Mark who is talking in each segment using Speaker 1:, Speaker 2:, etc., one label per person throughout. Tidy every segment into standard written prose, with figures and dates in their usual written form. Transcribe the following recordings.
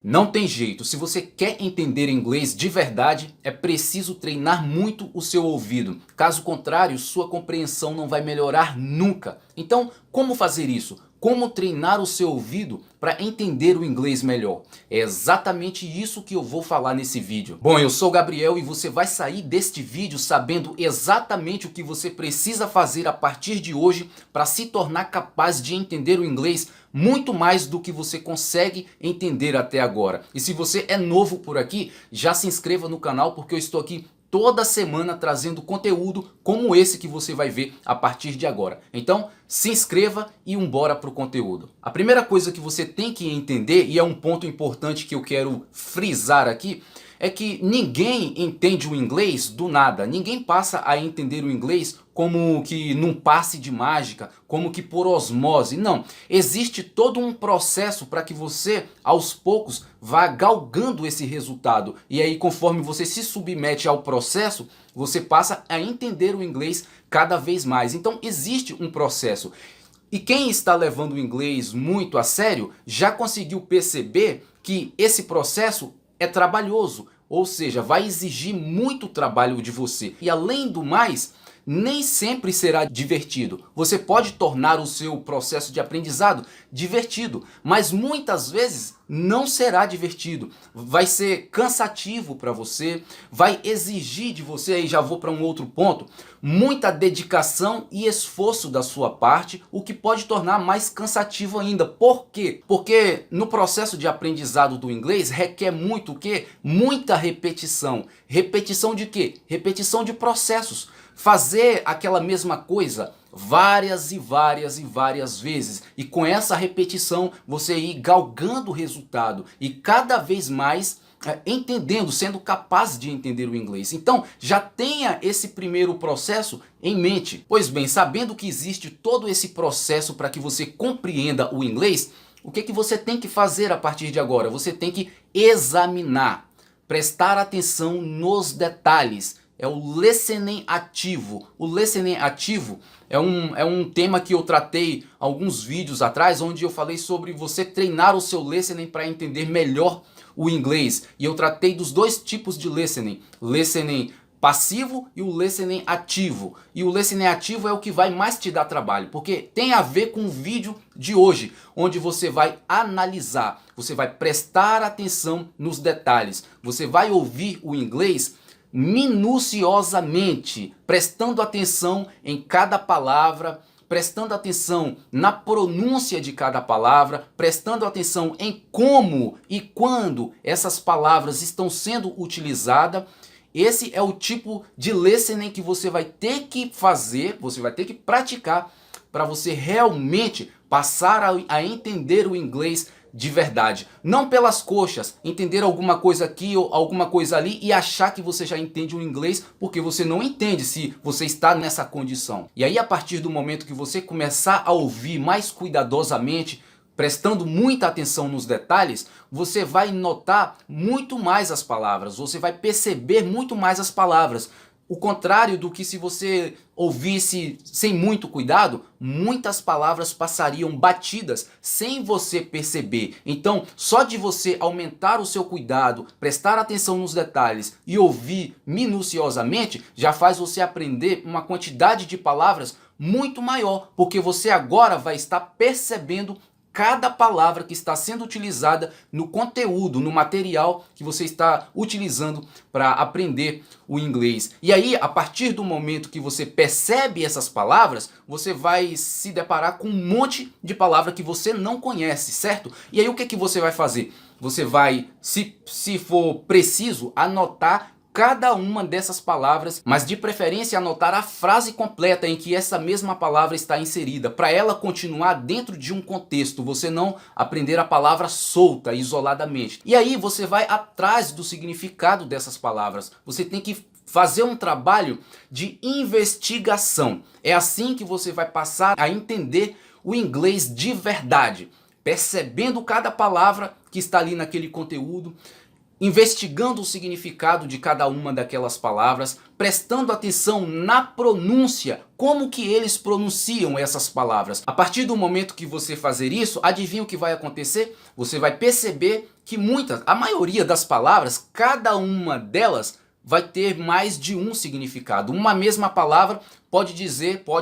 Speaker 1: Não tem jeito, se você quer entender inglês de verdade, é preciso treinar muito o seu ouvido. Caso contrário, sua compreensão não vai melhorar nunca. Então, como fazer isso? Como treinar o seu ouvido para entender o inglês melhor? É exatamente isso que eu vou falar nesse vídeo. Bom, eu sou o Gabriel e você vai sair deste vídeo sabendo exatamente o que você precisa fazer a partir de hoje para se tornar capaz de entender o inglês muito mais do que você consegue entender até agora. E se você é novo por aqui, já se inscreva no canal porque eu estou aqui toda semana trazendo conteúdo como esse que você vai ver a partir de agora. Então se inscreva e bora pro conteúdo. A primeira coisa que você tem que entender, e é um ponto importante que eu quero frisar aqui, é que ninguém entende o inglês do nada. Ninguém passa a entender o inglês como que num passe de mágica, como que por osmose. Não, existe todo um processo para que você aos poucos vá galgando esse resultado. E aí conforme você se submete ao processo, você passa a entender o inglês cada vez mais. Então existe um processo. E quem está levando o inglês muito a sério já conseguiu perceber que esse processo é trabalhoso, ou seja, vai exigir muito trabalho de você. E além do mais, nem sempre será divertido. Você pode tornar o seu processo de aprendizado divertido, mas muitas vezes não será divertido. Vai ser cansativo para você, vai exigir de você, aí já vou para um outro ponto, muita dedicação e esforço da sua parte, o que pode tornar mais cansativo ainda. Por quê? Porque no processo de aprendizado do inglês requer muito o quê? Muita repetição. Repetição de quê? Repetição de processos. Fazer aquela mesma coisa várias e várias vezes, e com essa repetição você ir galgando o resultado e cada vez mais entendendo, sendo capaz de entender o inglês. Então já tenha esse primeiro processo em mente. Pois bem, sabendo que existe todo esse processo para que você compreenda o inglês, o que você tem que fazer a partir de agora? Você tem que examinar, prestar atenção nos detalhes. É o listening ativo. O listening ativo é um tema que eu tratei alguns vídeos atrás, onde eu falei sobre você treinar o seu listening para entender melhor o inglês. E eu tratei dos dois tipos de listening. Listening passivo e o listening ativo. E o listening ativo é o que vai mais te dar trabalho, porque tem a ver com o vídeo de hoje, onde você vai analisar, você vai prestar atenção nos detalhes, você vai ouvir o inglês minuciosamente, prestando atenção em cada palavra, prestando atenção na pronúncia de cada palavra, prestando atenção em como e quando essas palavras estão sendo utilizadas. Esse é o tipo de listening que você vai ter que fazer, você vai ter que praticar para você realmente passar a entender o inglês de verdade. Não pelas coxas, entender alguma coisa aqui ou alguma coisa ali e achar que você já entende o inglês, porque você não entende se você está nessa condição. E aí a partir do momento que você começar a ouvir mais cuidadosamente, prestando muita atenção nos detalhes, você vai notar muito mais as palavras, você vai perceber muito mais as palavras. O contrário do que se você ouvisse sem muito cuidado, muitas palavras passariam batidas sem você perceber. Então, só de você aumentar o seu cuidado, prestar atenção nos detalhes e ouvir minuciosamente, já faz você aprender uma quantidade de palavras muito maior, porque você agora vai estar percebendo cada palavra que está sendo utilizada no conteúdo, no material que você está utilizando para aprender o inglês. E aí, a partir do momento que você percebe essas palavras, você vai se deparar com um monte de palavra que você não conhece, certo? E aí o que você vai fazer? Você vai, se for preciso, anotar cada uma dessas palavras, mas de preferência anotar a frase completa em que essa mesma palavra está inserida, para ela continuar dentro de um contexto, você não aprender a palavra solta, isoladamente. E aí você vai atrás do significado dessas palavras, você tem que fazer um trabalho de investigação. É assim que você vai passar a entender o inglês de verdade, percebendo cada palavra que está ali naquele conteúdo, investigando o significado de cada uma daquelas palavras, prestando atenção na pronúncia, como que eles pronunciam essas palavras. A partir do momento que você fazer isso, adivinha o que vai acontecer? Você vai perceber que a maioria das palavras, cada uma delas vai ter mais de um significado. Uma mesma palavra pode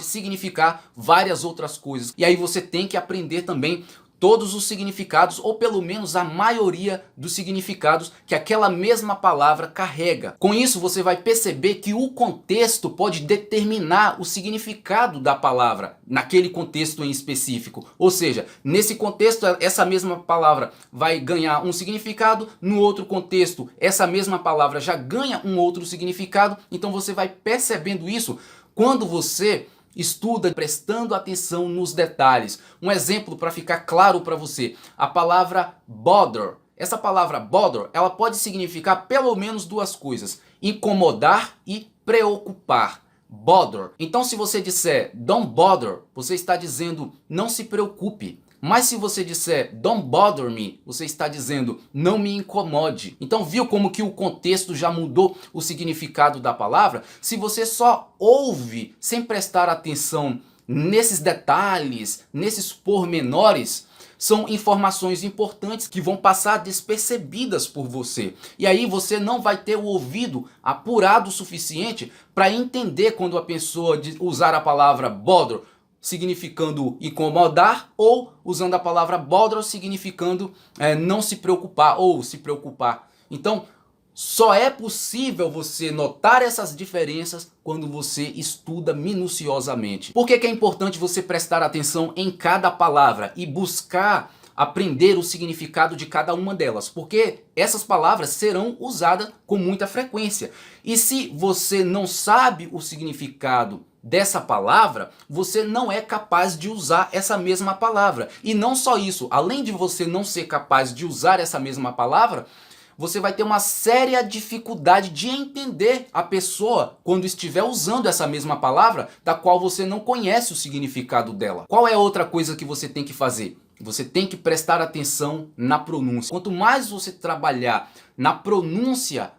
Speaker 1: significar várias outras coisas. E aí você tem que aprender também todos os significados, ou pelo menos a maioria dos significados que aquela mesma palavra carrega. Com isso você vai perceber que o contexto pode determinar o significado da palavra, naquele contexto em específico. Ou seja, nesse contexto essa mesma palavra vai ganhar um significado, no outro contexto essa mesma palavra já ganha um outro significado. Então você vai percebendo isso quando você estuda prestando atenção nos detalhes. Um exemplo para ficar claro para você, a palavra bother. Essa palavra bother, ela pode significar pelo menos duas coisas: incomodar e preocupar. Bother. Então se você disser don't bother, você está dizendo não se preocupe. Mas se você disser don't bother me, você está dizendo não me incomode. Então viu como que o contexto já mudou o significado da palavra? Se você só ouve sem prestar atenção nesses detalhes, nesses pormenores, são informações importantes que vão passar despercebidas por você. E aí você não vai ter o ouvido apurado o suficiente para entender quando a pessoa usar a palavra bother significando incomodar, ou usando a palavra bother significando não se preocupar ou se preocupar. Então só é possível você notar essas diferenças quando você estuda minuciosamente. Por que é importante você prestar atenção em cada palavra e buscar aprender o significado de cada uma delas? Porque essas palavras serão usadas com muita frequência. E se você não sabe o significado dessa palavra, você não é capaz de usar essa mesma palavra. E não só isso, além de você não ser capaz de usar essa mesma palavra, você vai ter uma séria dificuldade de entender a pessoa quando estiver usando essa mesma palavra, da qual você não conhece o significado dela. Qual é outra coisa que você tem que fazer? Você tem que prestar atenção na pronúncia. Quanto mais você trabalhar na pronúncia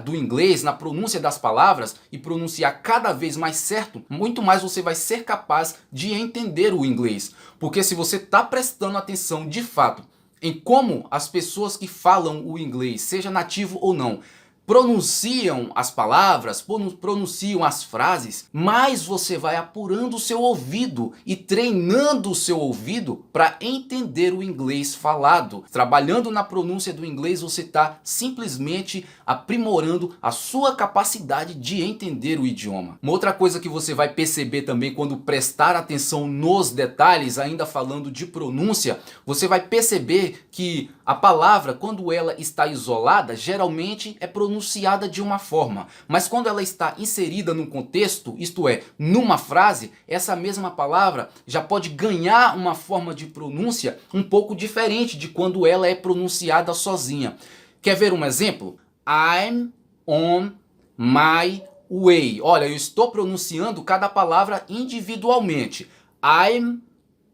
Speaker 1: do inglês, na pronúncia das palavras, e pronunciar cada vez mais certo, muito mais você vai ser capaz de entender o inglês. Porque se você está prestando atenção de fato em como as pessoas que falam o inglês, seja nativo ou não, pronunciam as palavras, pronunciam as frases, mais você vai apurando o seu ouvido e treinando o seu ouvido para entender o inglês falado. Trabalhando na pronúncia do inglês, você está simplesmente aprimorando a sua capacidade de entender o idioma. Uma outra coisa que você vai perceber também quando prestar atenção nos detalhes, ainda falando de pronúncia, você vai perceber que a palavra, quando ela está isolada, geralmente é pronunciada de uma forma. Mas quando ela está inserida num contexto, isto é, numa frase, essa mesma palavra já pode ganhar uma forma de pronúncia um pouco diferente de quando ela é pronunciada sozinha. Quer ver um exemplo? I'm on my way. Olha, eu estou pronunciando cada palavra individualmente. I'm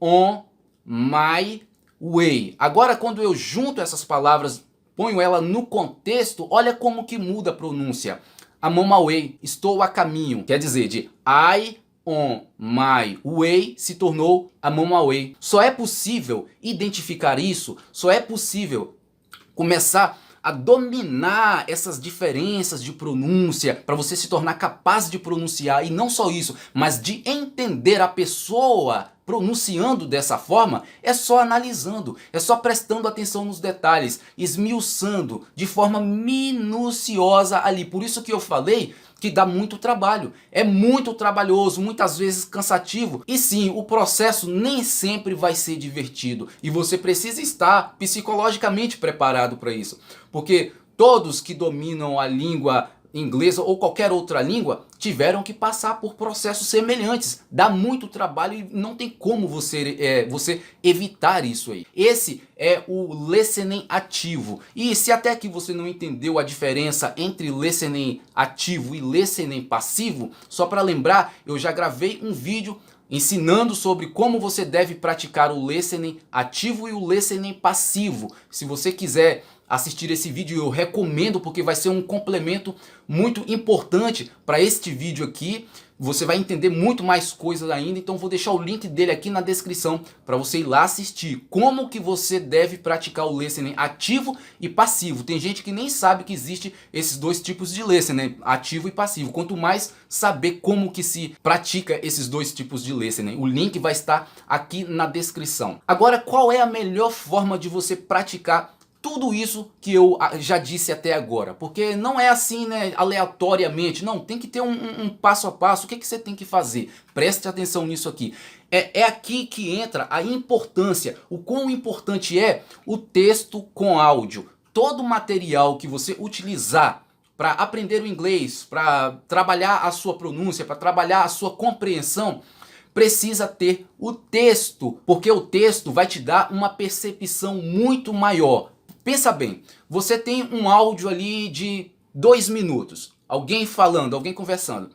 Speaker 1: on my way. Agora, quando eu junto essas palavras, ponho ela no contexto, olha como que muda a pronúncia. I'm on my way, estou a caminho. Quer dizer, de I on my way se tornou I'm on my way. Só é possível identificar isso, só é possível começar a dominar essas diferenças de pronúncia, para você se tornar capaz de pronunciar, e não só isso, mas de entender a pessoa pronunciando dessa forma, é só analisando, é só prestando atenção nos detalhes, esmiuçando de forma minuciosa ali. Por isso que eu falei que dá muito trabalho, é muito trabalhoso, muitas vezes cansativo, e sim, o processo nem sempre vai ser divertido, e você precisa estar psicologicamente preparado para isso, porque todos que dominam a língua inglesa ou qualquer outra língua tiveram que passar por processos semelhantes. Dá muito trabalho e não tem como você evitar isso aí. Esse é o listening ativo. E se até que você não entendeu a diferença entre listening ativo e listening passivo, só para lembrar, eu já gravei um vídeo ensinando sobre como você deve praticar o listening ativo e o listening passivo. Se você quiser assistir esse vídeo. Eu recomendo porque vai ser um complemento muito importante para este vídeo aqui. Você vai entender muito mais coisas ainda, então vou deixar o link dele aqui na descrição para você ir lá assistir. Como que você deve praticar o listening ativo e passivo. Tem gente que nem sabe que existe esses dois tipos de listening, ativo e passivo. Quanto mais saber como que se pratica esses dois tipos de listening. O link vai estar aqui na descrição. Agora, qual é a melhor forma de você praticar tudo isso que eu já disse até agora? Porque não é assim, né, aleatoriamente. Não, tem que ter um passo a passo. O que você tem que fazer? Preste atenção nisso aqui. É aqui que entra a importância. O quão importante é o texto com áudio. Todo material que você utilizar para aprender o inglês, para trabalhar a sua pronúncia, para trabalhar a sua compreensão, precisa ter o texto. Porque o texto vai te dar uma percepção muito maior. Pensa bem, você tem um áudio ali de 2 minutos, alguém falando, alguém conversando.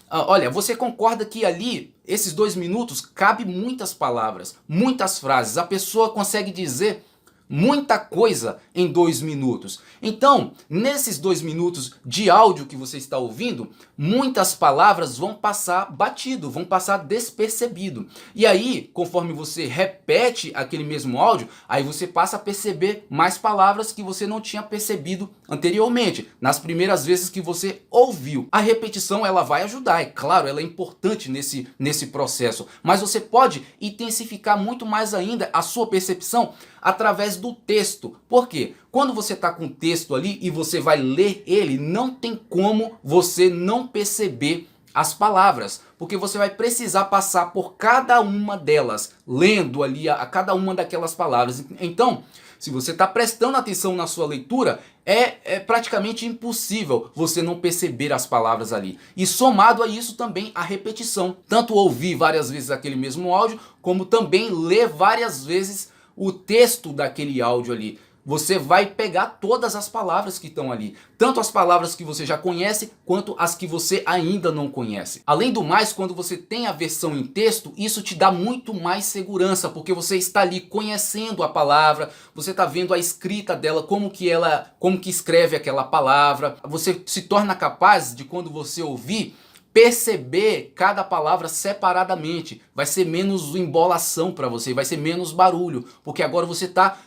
Speaker 1: Olha, você concorda que ali, esses 2 minutos, cabe muitas palavras, muitas frases. A pessoa consegue dizer muita coisa em 2 minutos. Então, nesses 2 minutos de áudio que você está ouvindo, muitas palavras vão passar batido, vão passar despercebido. E aí, conforme você repete aquele mesmo áudio, aí você passa a perceber mais palavras que você não tinha percebido anteriormente, nas primeiras vezes que você ouviu. A repetição, ela vai ajudar, é claro, ela é importante nesse processo, mas você pode intensificar muito mais ainda a sua percepção através do texto. Por quê? Quando você está com o texto ali e você vai ler ele, não tem como você não perceber as palavras, porque você vai precisar passar por cada uma delas, lendo ali a cada uma daquelas palavras. Então, se você está prestando atenção na sua leitura, é praticamente impossível você não perceber as palavras ali. E somado a isso também a repetição. Tanto ouvir várias vezes aquele mesmo áudio, como também ler várias vezes o texto daquele áudio ali. Você vai pegar todas as palavras que estão ali. Tanto as palavras que você já conhece, quanto as que você ainda não conhece. Além do mais, quando você tem a versão em texto, isso te dá muito mais segurança. Porque você está ali conhecendo a palavra, você está vendo a escrita dela, como que escreve aquela palavra. Você se torna capaz de, quando você ouvir, perceber cada palavra separadamente. Vai ser menos embolação para você, vai ser menos barulho, porque agora você está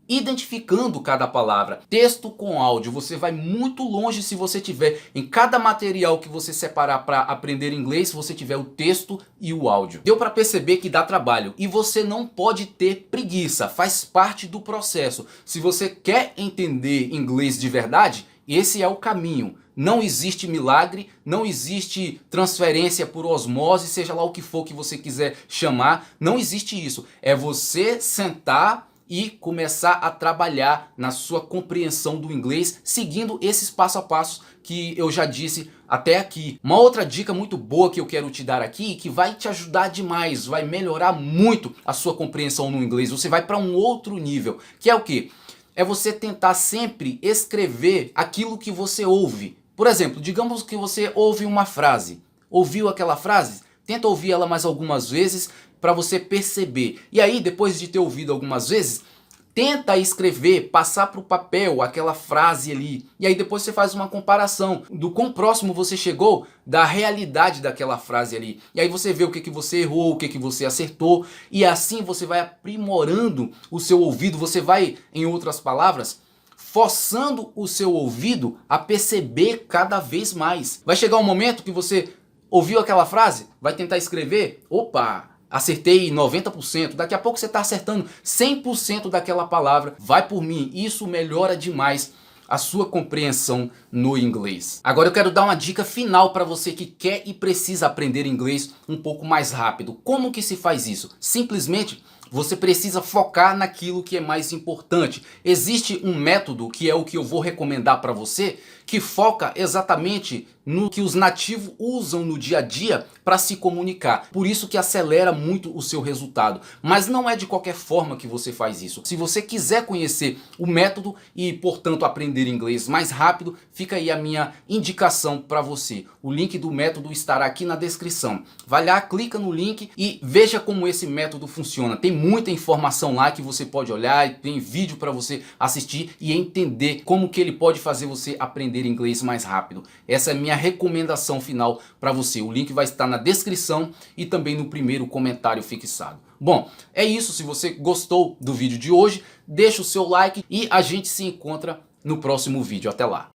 Speaker 1: identificando cada palavra. Texto com áudio, você vai muito longe se você tiver em cada material que você separar para aprender inglês, se você tiver o texto e o áudio. Deu para perceber que dá trabalho e você não pode ter preguiça, faz parte do processo. Se você quer entender inglês de verdade, esse é o caminho. Não existe milagre, não existe transferência por osmose, seja lá o que for que você quiser chamar. Não existe isso. É você sentar e começar a trabalhar na sua compreensão do inglês, seguindo esses passo a passo que eu já disse até aqui. Uma outra dica muito boa que eu quero te dar aqui, que vai te ajudar demais, vai melhorar muito a sua compreensão no inglês. Você vai para um outro nível, que é o quê? É você tentar sempre escrever aquilo que você ouve. Por exemplo, digamos que você ouve uma frase. Ouviu aquela frase? Tenta ouvir ela mais algumas vezes para você perceber. E aí, depois de ter ouvido algumas vezes, tenta escrever, passar para o papel aquela frase ali. E aí depois você faz uma comparação do quão próximo você chegou da realidade daquela frase ali. E aí você vê o que você errou, o que você acertou. E assim você vai aprimorando o seu ouvido. Você vai, em outras palavras, forçando o seu ouvido a perceber cada vez mais. Vai chegar um momento que você ouviu aquela frase, vai tentar escrever, opa, acertei 90%, daqui a pouco você está acertando 100% daquela palavra. Vai por mim, isso melhora demais a sua compreensão no inglês. Agora eu quero dar uma dica final para você que quer e precisa aprender inglês um pouco mais rápido. Como que se faz isso? Simplesmente você precisa focar naquilo que é mais importante. Existe um método, que é o que eu vou recomendar para você, que foca exatamente no que os nativos usam no dia a dia para se comunicar. Por isso que acelera muito o seu resultado. Mas não é de qualquer forma que você faz isso. Se você quiser conhecer o método e, portanto, aprender inglês mais rápido, fica aí a minha indicação para você. O link do método estará aqui na descrição. Vai lá, clica no link e veja como esse método funciona. Tem muita informação lá que você pode olhar, tem vídeo para você assistir e entender como que ele pode fazer você aprender inglês mais rápido. Essa é a minha recomendação final para você. O link vai estar na descrição e também no primeiro comentário fixado. Bom, é isso. Se você gostou do vídeo de hoje, deixa o seu like e a gente se encontra no próximo vídeo. Até lá!